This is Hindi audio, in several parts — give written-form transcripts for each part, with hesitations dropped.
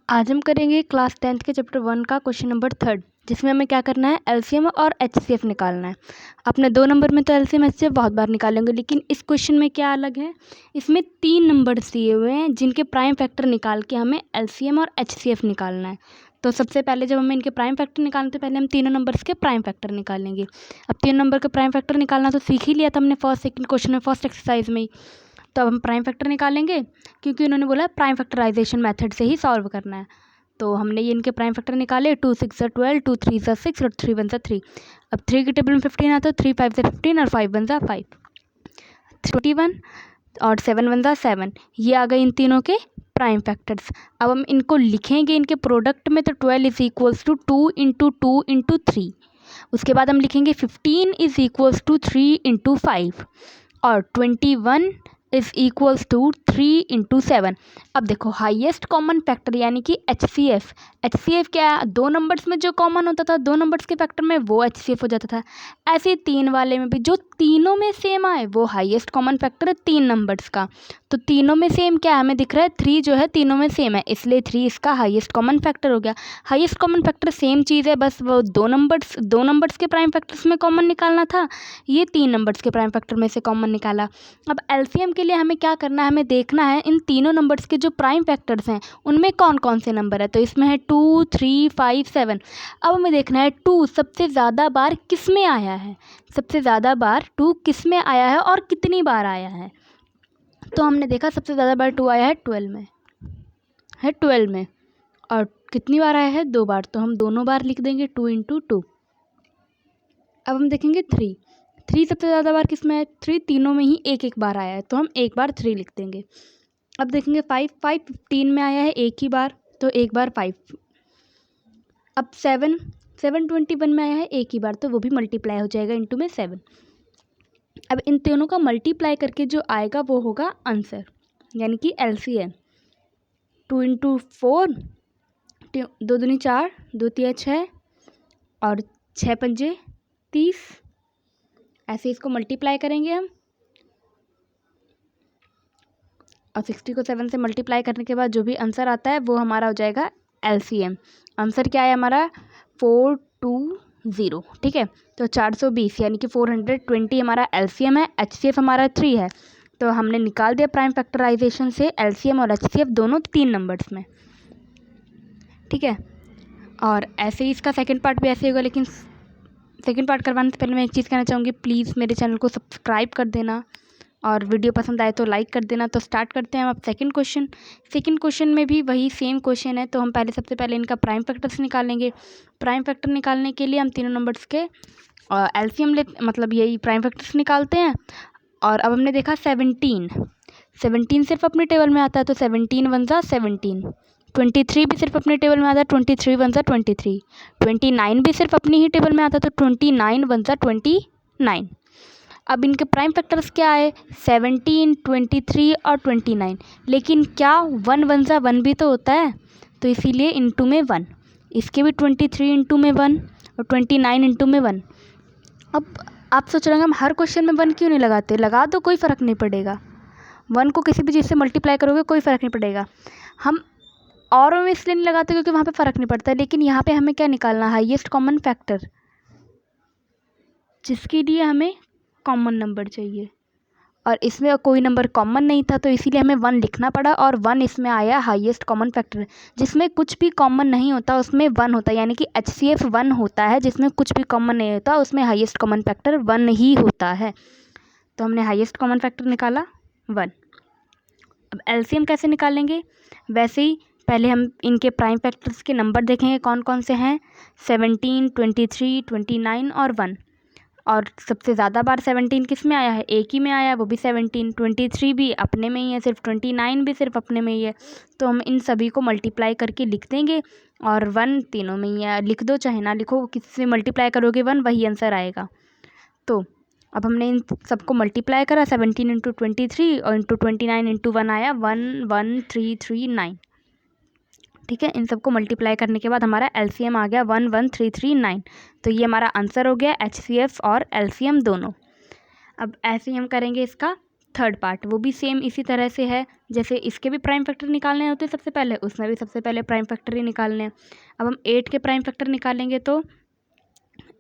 आज हम करेंगे क्लास 10th के चैप्टर 1 का क्वेश्चन नंबर 3, जिसमें हमें क्या करना है, एलसीएम और एचसीएफ निकालना है। अपने 2 नंबर में तो एलसीएम एचसीएफ बहुत बार निकालेंगे, लेकिन इस क्वेश्चन में क्या अलग है, इसमें 3 नंबर्स दिए हुए हैं जिनके प्राइम फैक्टर निकाल के हमें एलसीएम और एचसीएफ निकालना है। तो सबसे पहले जब हमें इनके प्राइम फैक्टर निकालने से पहले हम तीनों नंबर्स के प्राइम फैक्टर निकालेंगे। अब 3 नंबर के प्राइम फैक्टर निकालना तो सीख ही लिया था हमने फर्स्ट सेकंड क्वेश्चन में, फर्स्ट एक्सरसाइज में ही। तो अब हम प्राइम फैक्टर निकालेंगे, क्योंकि उन्होंने बोला प्राइम फैक्टराइजेशन मेथड से ही सॉल्व करना है। तो हमने ये इनके प्राइम फैक्टर निकाले, 2 6 12, 2 3 6 और 3 1 3। अब 3 की टेबल में 15 आता है, 3 5 15 और 5 1 5, 21 और 7 1 7। ये आ गए इन तीनों के प्राइम फैक्टर्स। अब हम इनको लिखेंगे इनके प्रोडक्ट में, तो 12 is equals to 2 into 2 into 3। उसके बाद हम लिखेंगे 15 इज इक्वल्स टू 3 इंटू 5 और 21 इज इक्वल्स टू 3 इंटू 7। अब देखो हाईएस्ट कॉमन फैक्टर यानी कि एचसीएफ क्या है, 2 नंबर्स में जो कॉमन होता था 2 नंबर्स के फैक्टर में, वो एचसीएफ हो जाता था। ऐसे ही 3 वाले में भी जो तीनों में सेम आए वो हाईएस्ट कॉमन फैक्टर है 3 नंबर्स का। तो तीनों में सेम क्या है, हमें दिख रहा है 3 जो है तीनों में सेम है, इसलिए 3 इसका हाईएस्ट कॉमन फैक्टर हो गया। हाईएस्ट कॉमन फैक्टर सेम चीज़ है, बस वो 2 नंबर्स के प्राइम फैक्टर्स में कॉमन निकालना था, ये 3 नंबर्स के प्राइम फैक्टर में से कॉमन निकाला। अब एलसीएम के लिए हमें क्या करना है, हमें देखना है इन तीनों नंबर्स के जो प्राइम फैक्टर्स हैं उनमें कौन कौन से नंबर है। तो इसमें है 2 3 5 7। अब हमें देखना है 2 सबसे ज़्यादा बार किस में आया है, सबसे ज़्यादा बार 2 किस में आया है और कितनी बार आया है। तो हमने देखा सबसे ज़्यादा बार 2 आया है 12 में, और कितनी बार आया है, 2 बार, तो हम दोनों बार लिख देंगे 2 इंटू 2। अब हम देखेंगे 3 सबसे ज़्यादा बार किस में है, 3 तीनों में ही एक एक बार आया है, तो हम एक बार 3 लिख देंगे। अब देखेंगे 5 15 में आया है एक ही बार, तो एक बार 5। अब 7 21 में आया है एक ही बार, तो वो भी मल्टीप्लाई हो जाएगा इंटू में 7। अब इन तीनों का मल्टीप्लाई करके जो आएगा वो होगा आंसर, यानी कि एलसीएम। 2 इंटू 4, 2 दूनी 4, 2 तिया 6 और 6 पंजे 30। ऐसे इसको मल्टीप्लाई करेंगे हम, और 60 को 7 से मल्टीप्लाई करने के बाद जो भी आंसर आता है वो हमारा हो जाएगा एलसीएम। आंसर क्या है हमारा, 420। ठीक है, तो 420 यानी कि 420 हमारा एलसीएम है। एचसीएफ हमारा 3 है, तो हमने निकाल दिया प्राइम फैक्टराइजेशन से एलसीएम और एचसीएफ दोनों 3 नंबर्स में। ठीक है, और ऐसे ही इसका सेकंड पार्ट भी ऐसे होगा, लेकिन सेकंड पार्ट करवाने से पहले मैं एक चीज़ कहना चाहूँगी, प्लीज़ मेरे चैनल को सब्सक्राइब कर देना और वीडियो पसंद आए तो लाइक कर देना। तो स्टार्ट करते हैं हम अब सेकंड क्वेश्चन में भी वही सेम क्वेश्चन है। तो हम सबसे पहले इनका प्राइम फैक्टर्स निकालेंगे। प्राइम फैक्टर निकालने के लिए हम तीनों नंबर्स के एलसीएम मतलब यही प्राइम फैक्टर्स निकालते हैं। और अब हमने देखा 17 सिर्फ अपने टेबल में आता है, तो 17 1 17। 23 भी सिर्फ अपने टेबल में आता है, 23 1 23। 29 भी सिर्फ अपनी ही टेबल में आता है, तो 29 1 29। अब इनके प्राइम फैक्टर्स क्या है, 17 23 और 29। लेकिन क्या 1 1 1 भी तो होता है, तो इसीलिए इंटू में 1। इसके भी 23 इंटू में 1 और 29 इंटू में 1। अब आप सोच रहे हैं हम हर क्वेश्चन में 1 क्यों नहीं लगाते, लगा दो, कोई फ़र्क नहीं पड़ेगा। 1 को किसी भी चीज़ से मल्टीप्लाई करोगे कोई फ़र्क नहीं पड़ेगा। हम और में इसलिए नहीं लगाते क्योंकि वहाँ पे फ़र्क नहीं पड़ता है, लेकिन यहाँ पे हमें क्या निकालना है, हाईएस्ट कॉमन फैक्टर, जिसके लिए हमें कॉमन नंबर चाहिए। और इसमें कोई नंबर कॉमन नहीं था, तो इसीलिए हमें 1 लिखना पड़ा, और 1 इसमें आया हाईएस्ट कॉमन फैक्टर। जिसमें कुछ भी कॉमन नहीं होता उसमें 1 होता है, यानी कि एचसीएफ 1 होता है। जिसमें कुछ भी कॉमन नहीं होता उसमें हाईएस्ट कॉमन फैक्टर 1 ही होता है। तो हमने हाईएस्ट कॉमन फैक्टर निकाला 1। अब एलसीएम कैसे निकालेंगे, वैसे ही पहले हम इनके प्राइम फैक्टर्स के नंबर देखेंगे कौन कौन से हैं, 17 23 29 और 1। और सबसे ज़्यादा बार 17 किस में आया है, एक ही में आया है, वो भी 17। 23 भी अपने में ही है सिर्फ, 29 भी सिर्फ अपने में ही है। तो हम इन सभी को मल्टीप्लाई करके लिख देंगे, और 1 तीनों में ही है, लिख दो चाहे ना लिखो, किससे मल्टीप्लाई करोगे 1 वही आंसर आएगा। तो अब हमने इन सबको मल्टीप्लाई करा, 17 इंटू 23 और इंटू 29 इंटू 1 आया 1 1 3 3 9। ठीक है, इन सबको मल्टीप्लाई करने के बाद हमारा एलसीएम आ गया 1 1 3 3 9। तो ये हमारा आंसर हो गया एचसीएफ और एलसीएम दोनों। अब ऐसे ही हम करेंगे इसका थर्ड पार्ट, वो भी सेम इसी तरह से है जैसे इसके भी प्राइम फैक्टर निकालने होते हैं सबसे पहले, उसमें भी सबसे पहले प्राइम फैक्टर ही निकालने हैं। अब हम 8 के प्राइम फैक्टर निकालेंगे तो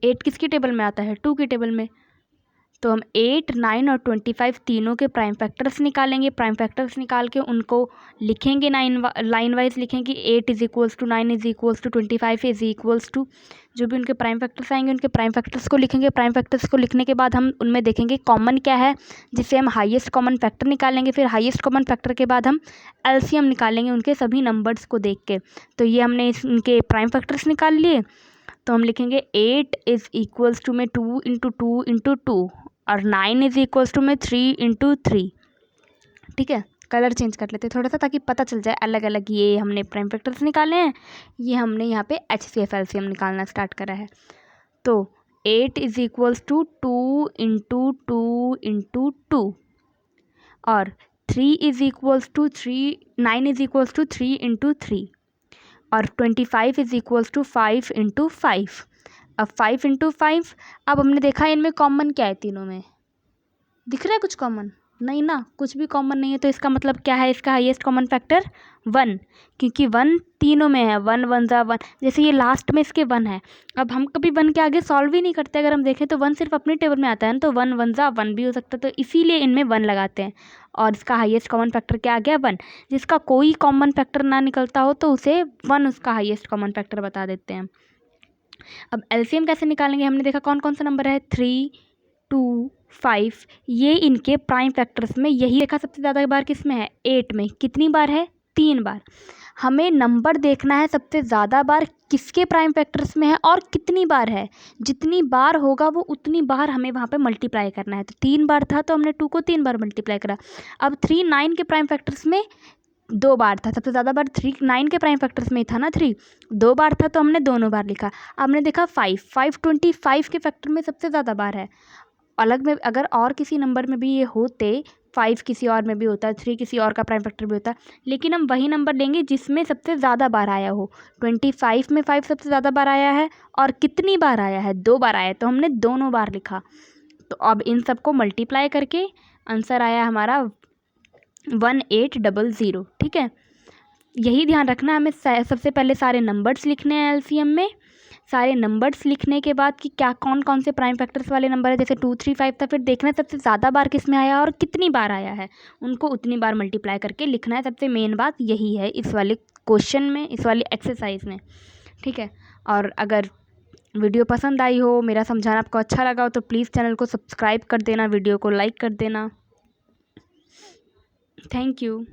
8 किसकी टेबल में आता है, 2 की टेबल में। तो हम 8, 9 और 25 तीनों के प्राइम फैक्टर्स निकालेंगे। प्राइम फैक्टर्स निकाल के उनको लिखेंगे लाइन वाइज लिखेंगे। 8 is equals to 9 is equals to 25 is equals to, जो भी उनके प्राइम फैक्टर्स आएंगे उनके प्राइम फैक्टर्स को लिखेंगे। प्राइम फैक्टर्स को लिखने के बाद हम उनमें देखेंगे कॉमन क्या है, जिससे हम हाईएस्ट कॉमन फैक्टर निकालेंगे। फिर हाईएस्ट कॉमन फैक्टर के बाद हम एलसीएम निकालेंगे उनके सभी नंबर्स को देख के। तो ये हमने इनके प्राइम फैक्टर्स निकाल लिए। तो हम लिखेंगे 8 इज़ इक्वल्स टू में 2 इंटू 2 इंटू 2 और 9 इज़ इक्वल्स टू में 3 इंटू 3। ठीक है, कलर चेंज कर लेते हैं थोड़ा सा ताकि पता चल जाए अलग अलग। ये हमने प्राइम फैक्टर्स निकाले हैं, ये हमने यहाँ पे HCF LCM निकालना स्टार्ट करा है। तो 8 is equals to 2 into 2 into 2 और 3 is equals to 9 is equals to 3 into 3 और 25 इज़ इक्वल्स टू 5 इंटू 5। अब 5 इंटू 5, अब हमने देखा इनमें कॉमन क्या है, तीनों में दिख रहा है कुछ कॉमन नहीं ना, कुछ भी कॉमन नहीं है। तो इसका मतलब क्या है, इसका हाईएस्ट कॉमन फैक्टर 1, क्योंकि 1 तीनों में है। 1 1 जा 1, जैसे ये लास्ट में इसके 1 है। अब हम कभी 1 के आगे सॉल्व ही नहीं करते, अगर हम देखें तो 1 सिर्फ अपनी टेबल में आता है ना, तो 1 1 जा 1 भी हो सकता है, तो इसीलिए इनमें 1 लगाते हैं। और इसका हाईएस्ट कॉमन फैक्टर क्या आ गया, 1। जिसका कोई कॉमन फैक्टर ना निकलता हो तो उसे 1 उसका हाईएस्ट कॉमन फैक्टर बता देते हैं। अब एलसीएम कैसे निकालेंगे, हमने देखा कौन कौन सा नंबर है, 3 2 5, ये इनके प्राइम फैक्टर्स में यही देखा सबसे ज़्यादा बार किस में है, 8 में। कितनी बार है, 3 बार। हमें नंबर देखना है सबसे ज़्यादा बार किसके प्राइम फैक्टर्स में है और कितनी बार है। जितनी बार होगा वो उतनी बार हमें वहाँ पे मल्टीप्लाई करना है। तो 3 बार था तो हमने 2 को 3 बार मल्टीप्लाई करा। अब 3 9 के प्राइम फैक्टर्स में 2 बार था, सबसे ज़्यादा बार 3 9 के प्राइम फैक्टर्स में ही था ना, 3 2 बार था तो हमने दोनों बार लिखा। अब हमने देखा 5 25 के फैक्टर में सबसे ज़्यादा बार है। अलग में अगर और किसी नंबर में भी ये होते, 5 किसी और में भी होता है, 3 किसी और का प्राइम फैक्टर भी होता है, लेकिन हम वही नंबर लेंगे जिसमें सबसे ज़्यादा बार आया हो। 25 में 5 सबसे ज़्यादा बार आया है और कितनी बार आया है, 2 बार आया है, तो हमने दोनों बार लिखा। तो अब इन सबको मल्टीप्लाई करके आंसर आया हमारा 1800। ठीक है, यही ध्यान रखना है, हमें सबसे पहले सारे नंबर्स लिखने हैं एलसीएम में। सारे नंबर्स लिखने के बाद कि क्या कौन कौन से प्राइम फैक्टर्स वाले नंबर है, जैसे 2 3 5 था, फिर देखना है सबसे ज़्यादा बार किस में आया और कितनी बार आया है, उनको उतनी बार मल्टीप्लाई करके लिखना है। सबसे मेन बात यही है इस वाले क्वेश्चन में, इस वाली एक्सरसाइज में। ठीक है, और अगर वीडियो पसंद आई हो, मेरा समझाना आपको अच्छा लगा हो, तो प्लीज़ चैनल को सब्सक्राइब कर देना, वीडियो को लाइक कर देना। Thank you.